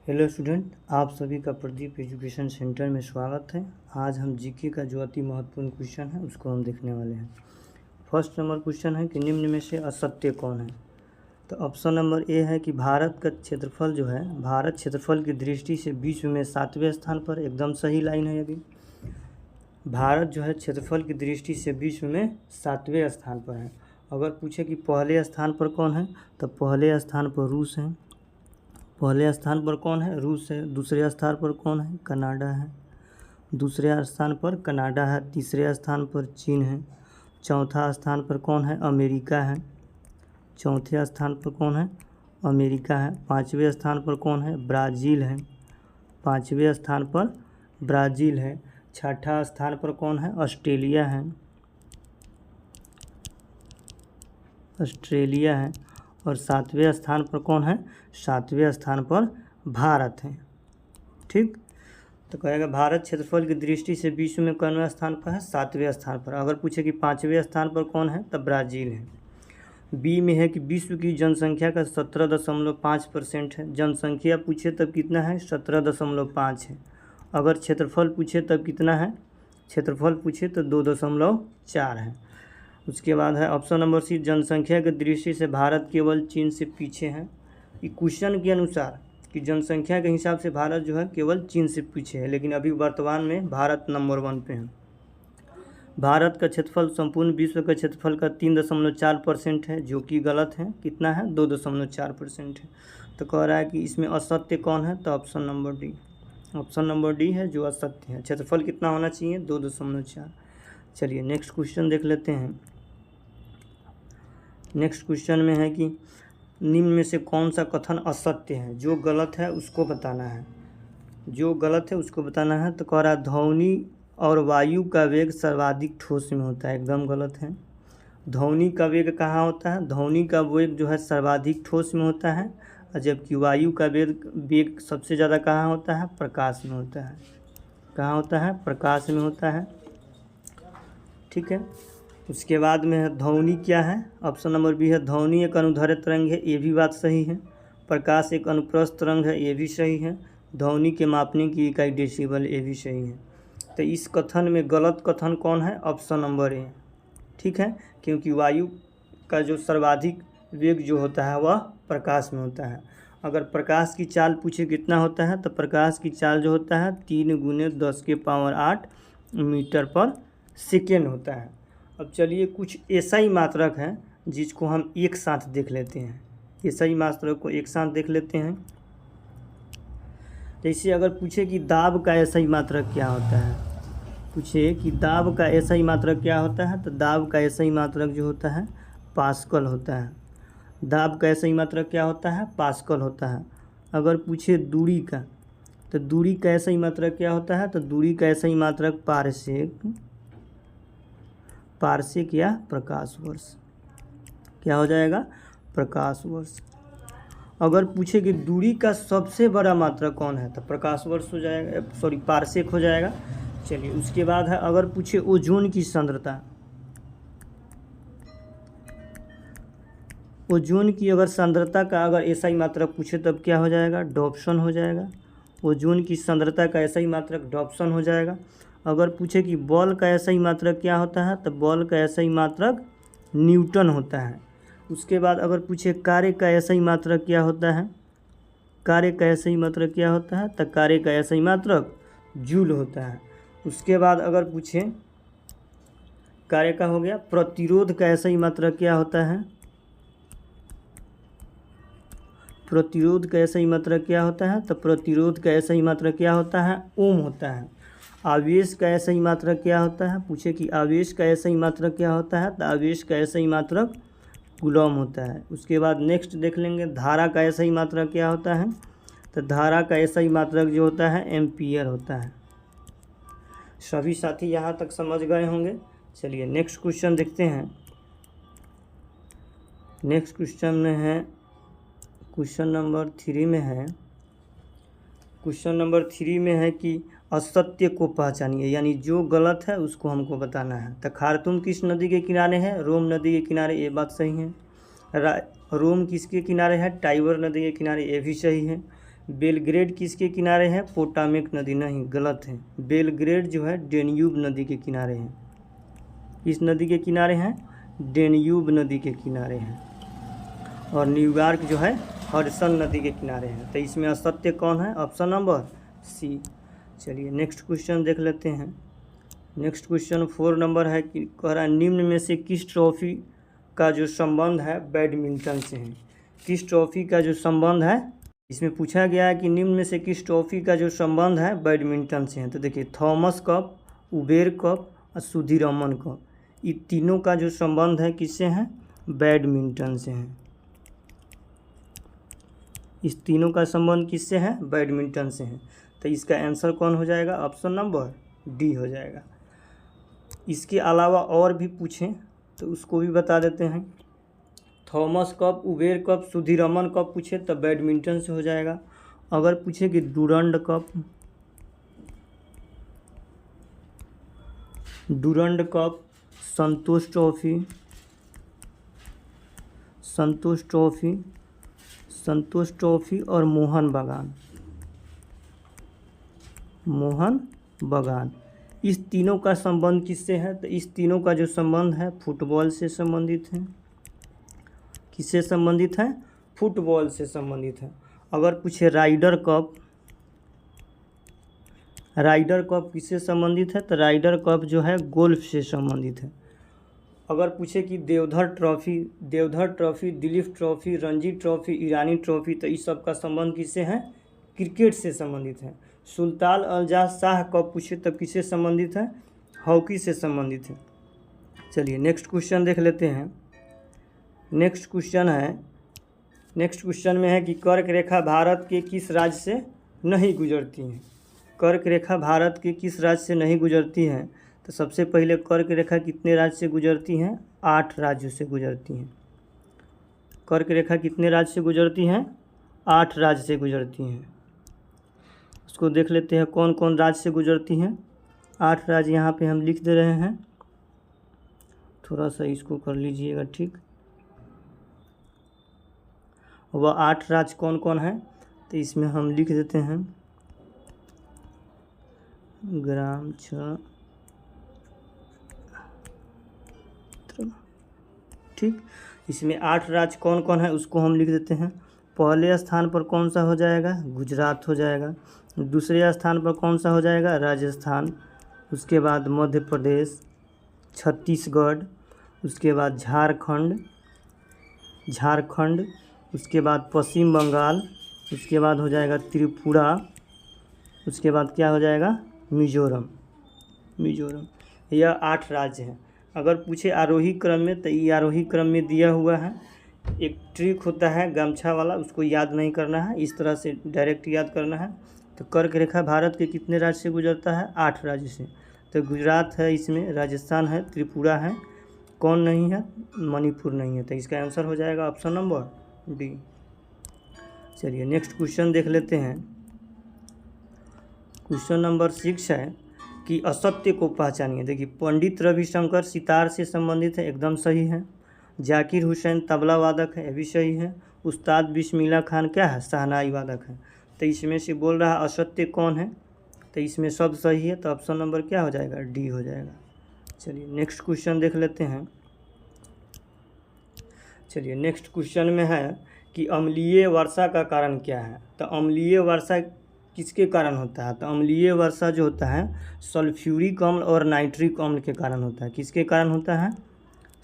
Hello student, आप सभी का प्रदीप एजुकेशन सेंटर में स्वागत है। आज हम जीके का जो अति महत्वपूर्ण क्वेश्चन है उसको हम देखने वाले हैं। फर्स्ट नंबर क्वेश्चन है कि निम्न में से असत्य कौन है। तो ऑप्शन नंबर ए है कि भारत का क्षेत्रफल जो है, भारत क्षेत्रफल की दृष्टि से विश्व में 7वें स्थान पर। एकदम सही लाइन है। अभी भारत जो है क्षेत्रफल की दृष्टि से विश्व में 7वें स्थान पर है। अगर पूछे कि पहले स्थान पर कौन है, तो पहले स्थान पर रूस है। पहले स्थान पर कौन है? रूस है। दूसरे स्थान पर कौन है? कनाडा है। दूसरे स्थान पर कनाडा है। तीसरे स्थान पर चीन है। चौथा स्थान पर कौन है? अमेरिका है। चौथे स्थान पर कौन है? अमेरिका है। पाँचवें स्थान पर कौन है? ब्राज़ील है। पाँचवें स्थान पर ब्राज़ील है। छठा स्थान पर कौन है? ऑस्ट्रेलिया है। ऑस्ट्रेलिया है। और सातवें स्थान पर कौन है? सातवें स्थान पर भारत है। ठीक, तो कहेगा भारत क्षेत्रफल की दृष्टि से विश्व में कौनवें स्थान पर है? 7वें स्थान पर। अगर पूछे कि 5वें स्थान पर कौन है, तब ब्राज़ील है। बी में है कि विश्व की जनसंख्या का 17.5% है। जनसंख्या पूछे तब कितना है? 17.5 है। अगर क्षेत्रफल पूछे तब कितना है? क्षेत्रफल पूछे तो 2.4 है। उसके बाद है ऑप्शन नंबर सी, जनसंख्या की दृष्टि से भारत केवल चीन से पीछे है। क्वेश्चन के अनुसार कि जनसंख्या के हिसाब से भारत जो है केवल चीन से पीछे है, लेकिन अभी वर्तमान में भारत नंबर 1 पे है। भारत का क्षेत्रफल संपूर्ण विश्व के क्षेत्रफल का 3.4% है, जो कि गलत है। कितना है? 2.4% है। तो कह रहा है कि इसमें असत्य कौन है, तो option number D. Option number D है जो असत्य है। क्षेत्रफल कितना होना चाहिए? 2.4। चलिए नेक्स्ट क्वेश्चन देख लेते हैं। नेक्स्ट क्वेश्चन में है कि निम्न में से कौन सा कथन असत्य है? जो गलत है उसको बताना है। जो गलत है उसको बताना है। तो कह रहा है ध्वनि और वायु का वेग सर्वाधिक ठोस में होता है। एकदम गलत है। ध्वनि का वेग कहाँ होता है? ध्वनि का वेग जो है सर्वाधिक ठोस में होता है, और जबकि वायु का वेग सबसे ज़्यादा कहाँ होता है? प्रकाश में होता है। कहाँ होता है? प्रकाश में होता है। ठीक है। उसके बाद में है ध्वनि क्या है? ऑप्शन नंबर बी है ध्वनि एक अनुदैर्ध्य तरंग है। ये भी बात सही है। प्रकाश एक अनुप्रस्थ तरंग है। ये भी सही है। ध्वनि के मापने की इकाई डेसिबल। ये भी सही है। तो इस कथन में गलत कथन कौन है? Option number A. ठीक है, क्योंकि वायु का जो सर्वाधिक वेग जो होता है वह प्रकाश में होता है। अगर प्रकाश की चाल पूछे कितना होता है, तो प्रकाश की चाल जो होता है 3 × 10⁸ मीटर पर सेकेंड होता है। अब चलिए कुछ एसआई मात्रक हैं जिसको हम एक साथ देख लेते हैं। एसआई मात्रक को एक साथ देख लेते हैं। जैसे अगर पूछे कि दाब का एसआई मात्रक क्या होता है, पूछे कि दाब का एसआई मात्रक क्या होता है, तो दाब का एसआई मात्रक जो होता है पास्कल होता है। दाब का एसआई मात्रक क्या होता है? पास्कल होता है। अगर पूछे दूरी का, तो दूरी का एसआई मात्रक क्या होता है? तो दूरी का एसआई मात्रक पारसेक या प्रकाश वर्ष। क्या हो जाएगा? प्रकाश वर्ष। अगर पूछे कि दूरी का सबसे बड़ा मात्रक कौन है, तो प्रकाश वर्ष हो जाएगा, सॉरी पारसेक हो जाएगा। चलिए उसके बाद है अगर पूछे ओजोन की सांद्रता, ओजोन की अगर सांद्रता का अगर एसआई मात्रक पूछे तब क्या हो जाएगा? डॉप्सन हो जाएगा। ओजोन की सांद्रता का एसआई मात्रक डॉप्सन हो जाएगा। अगर पूछे कि बल का एसआई मात्रक क्या होता है, तो बल का एसआई मात्रक न्यूटन होता है। उसके बाद अगर पूछे कार्य का एसआई मात्रक क्या होता है, कार्य का एसआई मात्रक क्या होता है, तो कार्य का एसआई मात्रक जूल होता है। उसके बाद अगर पूछे कार्य का हो गया, प्रतिरोध का एसआई मात्रक क्या होता है? प्रतिरोध का एसआई मात्रक क्या होता है? तो प्रतिरोध का एसआई मात्रक क्या होता है? ओम होता है। आवेश का एसआई मात्रक क्या होता है? पूछे कि आवेश का एसआई मात्रक क्या होता है, तो आवेश का एसआई मात्रक कूलॉम होता है। उसके बाद नेक्स्ट देख लेंगे धारा का एसआई मात्रक क्या होता है, तो धारा का एसआई मात्रक जो होता है एम्पियर होता है। सभी साथी यहाँ तक समझ गए होंगे। चलिए नेक्स्ट क्वेश्चन देखते हैं। नेक्स्ट क्वेश्चन में है, क्वेश्चन नंबर 3 में है। क्वेश्चन नंबर 3 में है कि असत्य को पहचानिए, यानी जो गलत है उसको हमको बताना है। तो खार्तूम किस नदी के किनारे है? रोम नदी के किनारे। ये बात सही है। रोम किसके किनारे है? टाइबर नदी के किनारे। ये भी सही है। बेलग्रेड किसके किनारे है? पोटामेक नदी। नहीं, गलत है। बेलग्रेड जो है डेन्यूब नदी के किनारे है। इस नदी के किनारे हैं, डेन्यूब नदी के किनारे हैं। और न्यूयॉर्क जो है हडसन नदी के किनारे है। तो इसमें असत्य कौन है? Option number C. चलिए नेक्स्ट क्वेश्चन देख लेते हैं। नेक्स्ट क्वेश्चन 4 नंबर है कि कह रहा है निम्न में से किस ट्रॉफी का जो संबंध है बैडमिंटन से है? किस ट्रॉफी का जो संबंध है, इसमें पूछा गया है कि निम्न में से किस ट्रॉफी का जो संबंध है बैडमिंटन से है। तो देखिए थॉमस कप, उबेर कप और सुधीरमन कप, ये तीनों का जो संबंध है किससे है? बैडमिंटन से है। इस तीनों का संबंध किससे है? बैडमिंटन से है। तो इसका आंसर कौन हो जाएगा? ऑप्शन नंबर डी हो जाएगा। इसके अलावा और भी पूछें तो उसको भी बता देते हैं। Thomas cup, Uber cup, Sudirman cup पूछे तो बैडमिंटन से हो जाएगा। अगर पूछे कि डुरंड कप, संतोष ट्रॉफी और मोहन बागान, इस तीनों का संबंध किससे है? तो इस तीनों का जो संबंध है फुटबॉल से संबंधित है। किससे संबंधित है? फुटबॉल से संबंधित है। अगर पूछे राइडर कप किससे संबंधित है? तो राइडर कप जो है गोल्फ से संबंधित है। अगर पूछे कि Deodhar trophy, Duleep trophy, Ranji trophy, Irani trophy, तो इस सब का संबंध किससे है? क्रिकेट से संबंधित है। सुल्तान अल्जास शाह कप पूछे तब किससे संबंधित है? हॉकी से संबंधित है। चलिए नेक्स्ट क्वेश्चन देख लेते हैं। नेक्स्ट क्वेश्चन में है कि कर्क रेखा भारत के किस राज्य से नहीं गुजरती है? कर्क रेखा भारत के किस राज्य से नहीं गुजरती है? तो सबसे पहले कर्क रेखा कितने राज्य से गुजरती हैं? 8 राज्यों से गुजरती हैं। कर्क रेखा कितने राज्य से गुजरती हैं? 8 राज्य से गुजरती हैं। उसको देख लेते हैं कौन कौन राज्य से गुजरती हैं। 8 राज्य यहाँ पे हम लिख दे रहे हैं, थोड़ा सा इसको कर लीजिएगा ठीक। वह 8 राज्य कौन कौन है? तो इसमें हम लिख देते हैं ग्राम ठीक। इसमें 8 राज्य कौन कौन है उसको हम लिख देते हैं। पहले स्थान पर कौन सा हो जाएगा? गुजरात हो जाएगा। दूसरे स्थान पर कौन सा हो जाएगा? राजस्थान। उसके बाद मध्य प्रदेश, छत्तीसगढ़, उसके बाद झारखंड, उसके बाद पश्चिम बंगाल, उसके बाद हो जाएगा त्रिपुरा, उसके बाद क्या हो जाएगा? मिजोरम। यह 8 राज्य हैं। अगर पूछे आरोही क्रम में तो ये आरोही क्रम में दिया हुआ है। एक ट्रिक होता है गमछा वाला, उसको याद नहीं करना है, इस तरह से डायरेक्ट याद करना है। तो कर्क रेखा भारत के कितने राज्य से गुजरता है? 8 राज्य से। तो गुजरात है, इसमें राजस्थान है, त्रिपुरा है, कौन नहीं है? मणिपुर नहीं है। तो इसका आंसर हो जाएगा ऑप्शन नंबर डी। चलिए नेक्स्ट क्वेश्चन देख लेते हैं। क्वेश्चन नंबर 6 है कि असत्य को पहचानिए। देखिए पंडित रविशंकर सितार से संबंधित है, एकदम सही है। जाकिर हुसैन तबला वादक है, यह भी सही है। उस्ताद बिस्मिल्लाह खान क्या है? शहनाई वादक है। तो इसमें से बोल रहा है असत्य कौन है? तो इसमें सब सही है, तो ऑप्शन नंबर क्या हो जाएगा? डी हो जाएगा। चलिए नेक्स्ट क्वेश्चन देख लेते हैं। चलिए नेक्स्ट क्वेश्चन में है कि अम्लीय वर्षा का कारण क्या है? तो अम्लीय वर्षा किसके कारण होता है? तो अम्लीय वर्षा जो होता है सल्फ्यूरिक अम्ल और नाइट्रिक अम्ल के कारण होता है। किसके कारण होता है?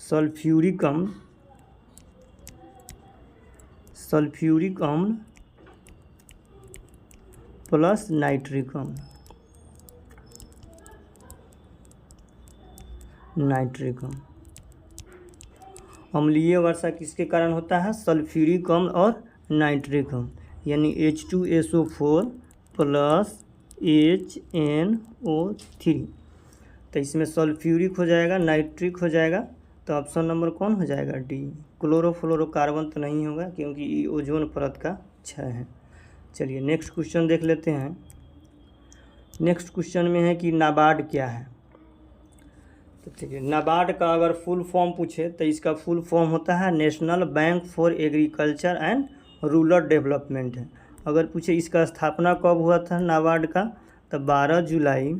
सल्फ्यूरिक अम्ल प्लस नाइट्रिक अम्ल। अम्लीय वर्षा किसके कारण होता है? सल्फ्यूरिक अम्ल और नाइट्रिक अम्ल, यानी H2SO4 प्लस HNO3। तो इसमें सल्फ्यूरिक हो जाएगा, नाइट्रिक हो जाएगा। तो ऑप्शन नंबर कौन हो जाएगा? डी। क्लोरोफ्लोरोकार्बन तो नहीं होगा क्योंकि ये ओजोन परत का क्षय है। चलिए नेक्स्ट क्वेश्चन देख लेते हैं। नेक्स्ट क्वेश्चन में है कि नाबार्ड क्या है? तो ठीक है, नाबार्ड का अगर फुल फॉर्म पूछे तो इसका फुल फॉर्म होता है national bank for agriculture and rural development है। अगर पूछे इसका स्थापना कब हुआ था नाबार्ड का, तो 12 जुलाई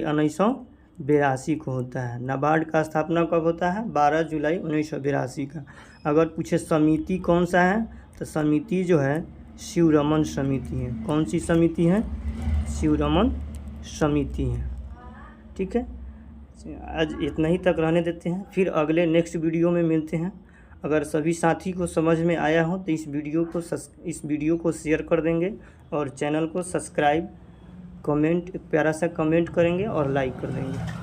1982 को होता है। नाबार्ड का स्थापना कब होता है? 12 जुलाई 1982 का। अगर पूछे समिति कौन सा है, तो समिति जो है शिवरमन समिति है। कौन सी समिति है? शिवरमन समिति है। ठीक है, आज इतना ही तक रहने देते हैं, फिर अगले नेक्स्ट वीडियो में मिलते हैं। अगर सभी साथी को समझ में आया हो तो इस वीडियो को शेयर कर देंगे और चैनल को सब्सक्राइब, कमेंट, प्यारा सा कमेंट करेंगे और लाइक कर देंगे।